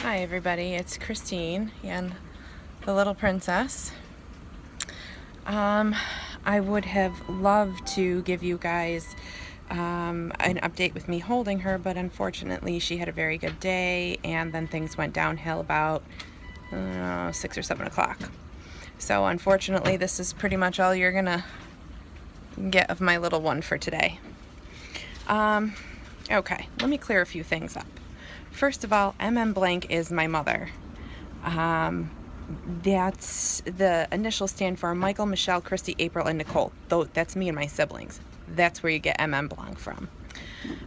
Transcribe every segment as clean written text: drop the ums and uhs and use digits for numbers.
Hi everybody, it's Christine and the little princess. I would have loved to give you guys an update with me holding her, but unfortunately she had a very good day and then things went downhill about 6 or 7 o'clock. So unfortunately this is pretty much all you're gonna get of my little one for today. Okay, let me clear a few things up. First of all, blank is my mother. That's the initials stand for Michael, Michelle, Christy, April, and Nicole. Though that's me and my siblings. That's where you get blank from.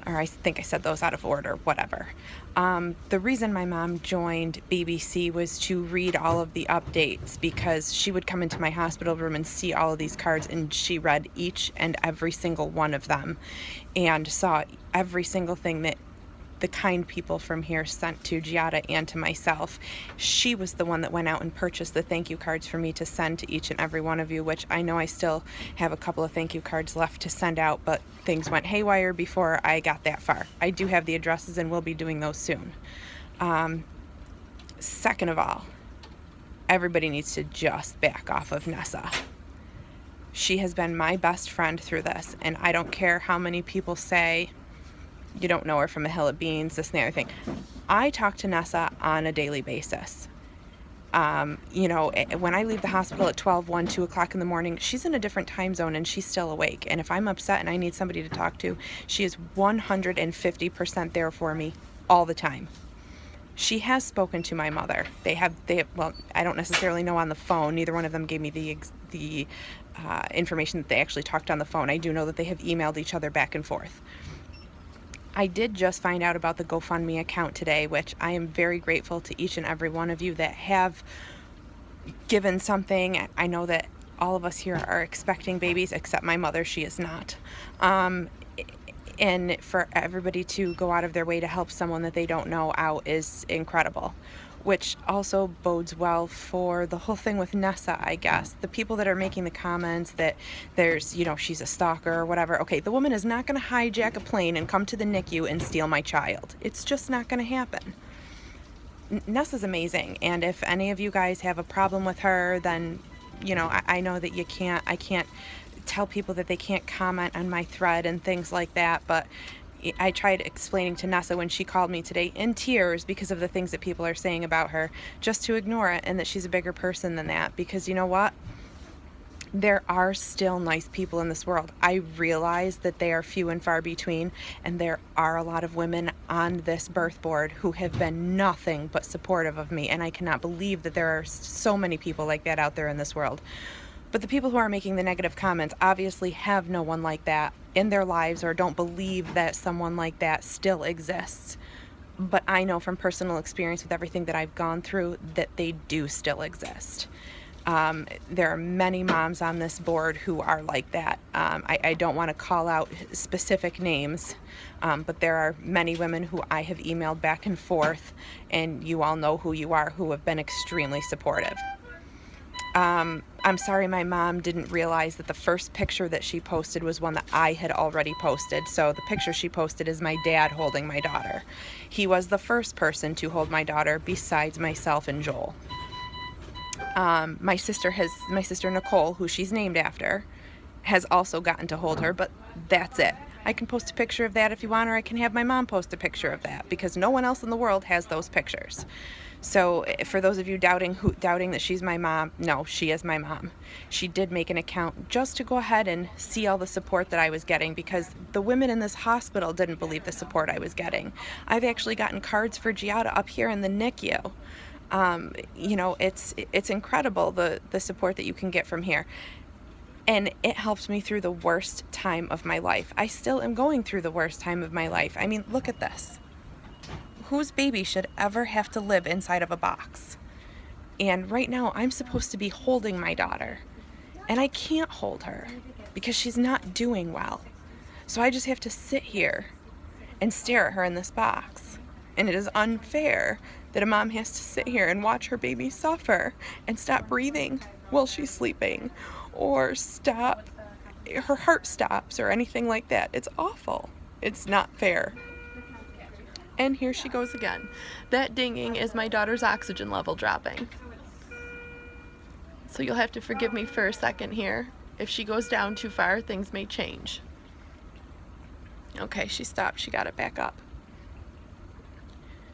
Or I think I said those out of order, whatever. The reason my mom joined BBC was to read all of the updates because she would come into my hospital room and see all of these cards, and she read each and every single one of them and saw every single thing that the kind people from here sent to Giada and to myself. She was the one that went out and purchased the thank you cards for me to send to each and every one of you, which I know I still have a couple of thank you cards left to send out, but things went haywire before I got that far. I do have the addresses and we'll be doing those soon. Second of all, everybody needs to just back off of Nessa. She has been my best friend through this, and I don't care how many people say you don't know her from a hill of beans, this and the other thing. I talk to Nessa on a daily basis. When I leave the hospital at 12, 1, 2 o'clock in the morning, she's in a different time zone and she's still awake. And if I'm upset and I need somebody to talk to, she is 150% there for me all the time. She has spoken to my mother. They have, well, I don't necessarily know on the phone. Neither one of them gave me the information that they actually talked on the phone. I do know that they have emailed each other back and forth. I did just find out about the GoFundMe account today, which I am very grateful to each and every one of you that have given something. I know that all of us here are expecting babies, except my mother, she is not. And for everybody to go out of their way to help someone that they don't know out is incredible. Which also bodes well for the whole thing with Nessa, I guess. The people that are making the comments that there's, she's a stalker or whatever. Okay, the woman is not going to hijack a plane and come to the NICU and steal my child. It's just not going to happen. Nessa's amazing, and if any of you guys have a problem with her, then, I know that I can't tell people that they can't comment on my thread and things like that, but I tried explaining to Nessa when she called me today in tears because of the things that people are saying about her, just to ignore it and that she's a bigger person than that, because you know what? There are still nice people in this world. I realize that they are few and far between, and there are a lot of women on this birth board who have been nothing but supportive of me, and I cannot believe that there are so many people like that out there in this world. But the people who are making the negative comments obviously have no one like that in their lives, or don't believe that someone like that still exists. But I know from personal experience with everything that I've gone through that they do still exist. There are many moms on this board who are like that. I don't want to call out specific names, but there are many women who I have emailed back and forth, and you all know who you are, who have been extremely supportive. I'm sorry my mom didn't realize that the first picture that she posted was one that I had already posted. So the picture she posted is my dad holding my daughter. He was the first person to hold my daughter besides myself and Joel. My sister Nicole, who she's named after, has also gotten to hold her, but that's it. I can post a picture of that if you want, or I can have my mom post a picture of that, because no one else in the world has those pictures. So for those of you doubting that she's my mom, no, she is my mom. She did make an account just to go ahead and see all the support that I was getting, because the women in this hospital didn't believe the support I was getting. I've actually gotten cards for Giada up here in the NICU. It's incredible the support that you can get from here. And it helped me through the worst time of my life. I still am going through the worst time of my life. I mean, look at this. Whose baby should ever have to live inside of a box? And right now I'm supposed to be holding my daughter, and I can't hold her because she's not doing well. So I just have to sit here and stare at her in this box. And it is unfair that a mom has to sit here and watch her baby suffer and stop breathing while she's sleeping, or her heart stops or anything like that. It's awful. It's not fair. And here she goes again. That dinging is my daughter's oxygen level dropping. So you'll have to forgive me for a second here. If she goes down too far, things may change. Okay, she stopped. She got it back up.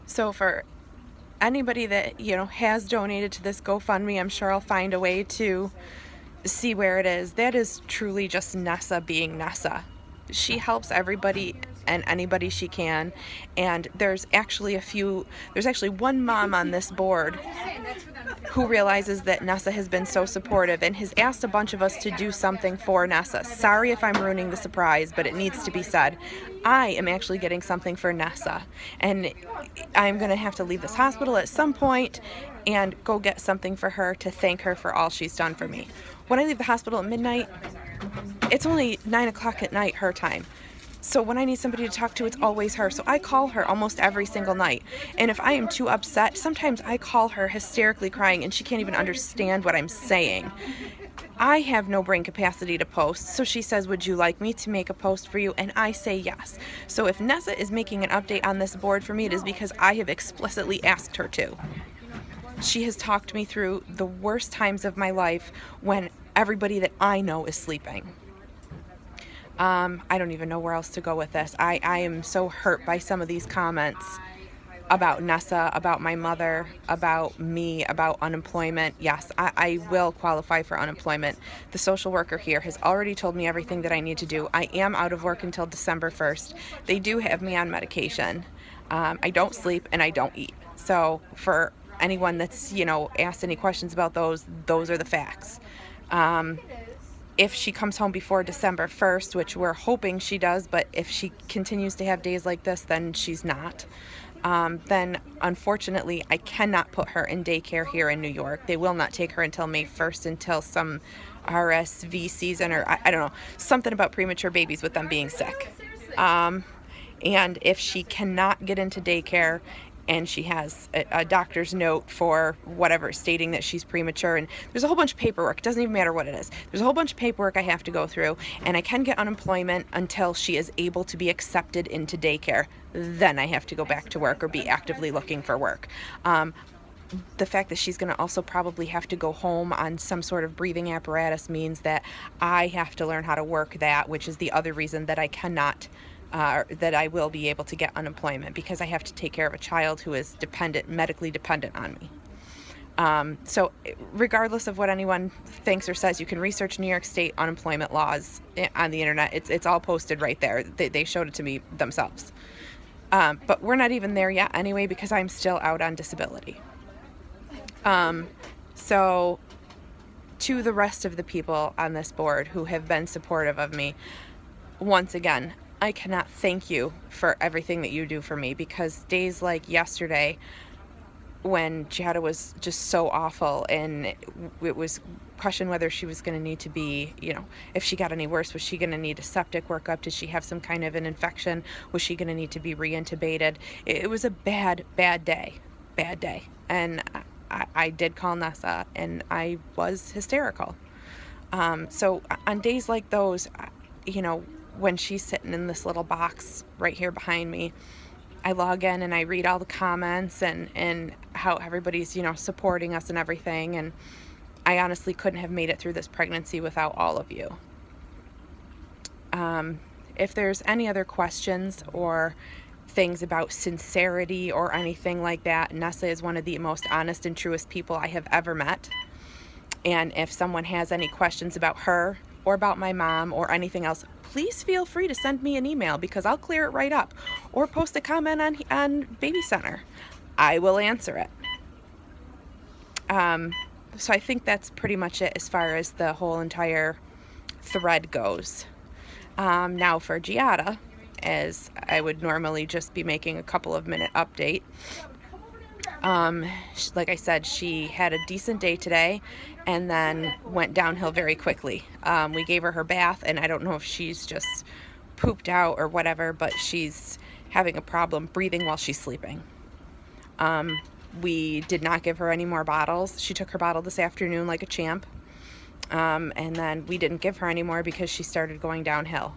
So for anybody that, has donated to this GoFundMe, I'm sure I'll find a way to see where it is. That is truly just Nessa being Nessa. She helps everybody and anybody she can, and there's actually one mom on this board who realizes that Nessa has been so supportive and has asked a bunch of us to do something for Nessa. Sorry if I'm ruining the surprise, but it needs to be said. I am actually getting something for Nessa, and I'm going to have to leave this hospital at some point and go get something for her to thank her for all she's done for me. When I leave the hospital at midnight, it's only 9 o'clock at night her time. So when I need somebody to talk to, it's always her. So I call her almost every single night. And if I am too upset, sometimes I call her hysterically crying and she can't even understand what I'm saying. I have no brain capacity to post, so she says, would you like me to make a post for you? And I say yes. So if Nessa is making an update on this board for me, it is because I have explicitly asked her to. She has talked me through the worst times of my life when everybody that I know is sleeping. I don't even know where else to go with this. I am so hurt by some of these comments about Nessa, about my mother, about me, about unemployment. Yes, I will qualify for unemployment. The social worker here has already told me everything that I need to do. I am out of work until December 1st. They do have me on medication. I don't sleep and I don't eat. So for anyone that's, asked any questions about those are the facts. If she comes home before December 1st, which we're hoping she does, but if she continues to have days like this, then she's not. Then unfortunately, I cannot put her in daycare here in New York. They will not take her until May 1st until some RSV season, or I don't know, something about premature babies with them being sick. And if she cannot get into daycare and she has a doctor's note for whatever stating that she's premature, and there's a whole bunch of paperwork, it doesn't even matter what it is, there's a whole bunch of paperwork I have to go through, and I can get unemployment until she is able to be accepted into daycare. Then I have to go back to work or be actively looking for work. The fact that she's going to also probably have to go home on some sort of breathing apparatus means that I have to learn how to work that, which is the other reason that I cannot that I will be able to get unemployment, because I have to take care of a child who is medically dependent on me. So regardless of what anyone thinks or says, you can research New York State unemployment laws on the internet. It's all posted right there. They showed it to me themselves. But we're not even there yet anyway, because I'm still out on disability. So to the rest of the people on this board who have been supportive of me, once again, I cannot thank you for everything that you do for me, because days like yesterday when Giada was just so awful and it was questioned whether she was going to need to be, if she got any worse, was she going to need a septic workup? Did she have some kind of an infection? Was she going to need to be reintubated? It was a bad day. And I did call Nessa and I was hysterical. So on days like those, when she's sitting in this little box right here behind me, I log in and I read all the comments and how everybody's, supporting us and everything. And I honestly couldn't have made it through this pregnancy without all of you. If there's any other questions or things about sincerity or anything like that, Nessa is one of the most honest and truest people I have ever met. And if someone has any questions about her or about my mom or anything else, please feel free to send me an email, because I'll clear it right up, or post a comment on Baby Center. I will answer it. So I think that's pretty much it as far as the whole entire thread goes. Now for Giada, as I would normally just be making a couple of minute update. Like I said, she had a decent day today and then went downhill very quickly. We gave her bath, and I don't know if she's just pooped out or whatever, but she's having a problem breathing while she's sleeping. We did not give her any more bottles. She took her bottle this afternoon like a champ. And then we didn't give her any more because she started going downhill.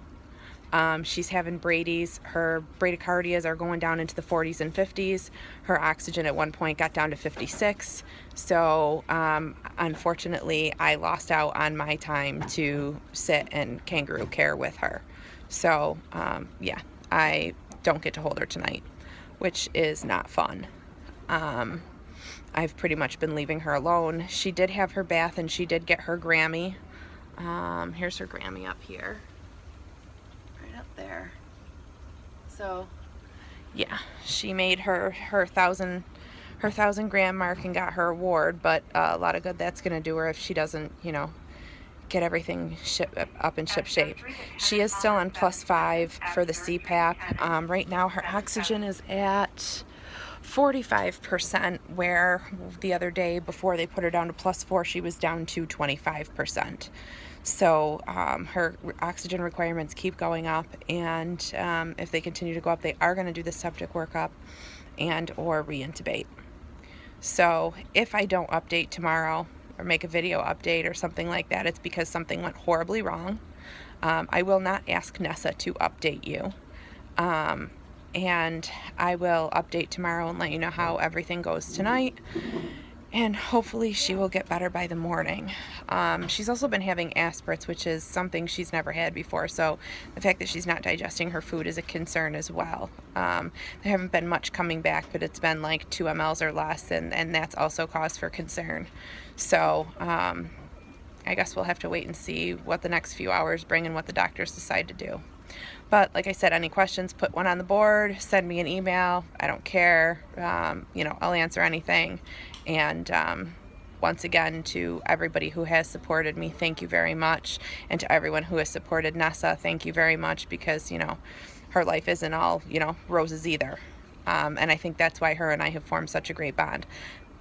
She's having Brady's. Her bradycardias are going down into the 40s and 50s. Her oxygen at one point got down to 56. So unfortunately, I lost out on my time to sit and kangaroo care with her. So yeah, I don't get to hold her tonight, which is not fun. I've pretty much been leaving her alone. She did have her bath and she did get her Grammy. Here's her Grammy up here. Right up there. So yeah, she made her 1,000 gram mark and got her award, but a lot of good that's gonna do her if she doesn't, you know, get everything up in ship shape. She is still on +5 for the CPAP. Right now her oxygen is at 45%, where the other day before they put her down to +4, she was down to 25%. So her oxygen requirements keep going up, and if they continue to go up, they are going to do the septic workup and or re-intubate. So if I don't update tomorrow or make a video update or something like that, it's because something went horribly wrong. I will not ask Nessa to update you. And I will update tomorrow and let you know how everything goes tonight. And hopefully she will get better by the morning. She's also been having aspirates, which is something she's never had before. So the fact that she's not digesting her food is a concern as well. There haven't been much coming back, but it's been like 2 mLs or less, and that's also cause for concern. So I guess we'll have to wait and see what the next few hours bring and what the doctors decide to do. But like I said, any questions, put one on the board, send me an email. I don't care. You know, I'll answer anything. And once again, to everybody who has supported me, thank you very much. And to everyone who has supported Nessa, thank you very much, because, you know, her life isn't all, you know, roses either. And I think that's why her and I have formed such a great bond.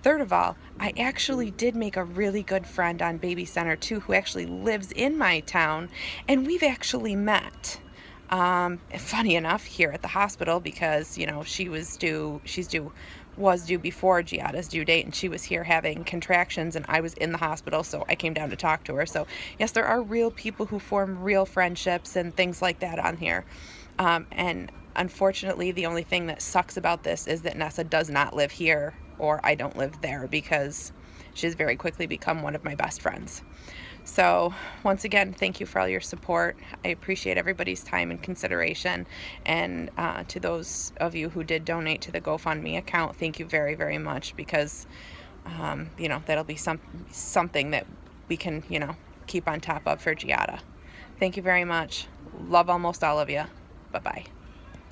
Third of all, I actually did make a really good friend on Baby Center too, who actually lives in my town, and we've actually met. Funny enough, here at the hospital, because, you know, was due before Giada's due date, and she was here having contractions, and I was in the hospital, so I came down to talk to her. So yes, there are real people who form real friendships and things like that on here. And unfortunately, the only thing that sucks about this is that Nessa does not live here, or I don't live there, because she's very quickly become one of my best friends. So once again, thank you for all your support. I appreciate everybody's time and consideration. And to those of you who did donate to the GoFundMe account, thank you very, very much, because you know, that'll be something that we can, you know, keep on top of for Giada. Thank you very much. Love almost all of you. Bye-bye.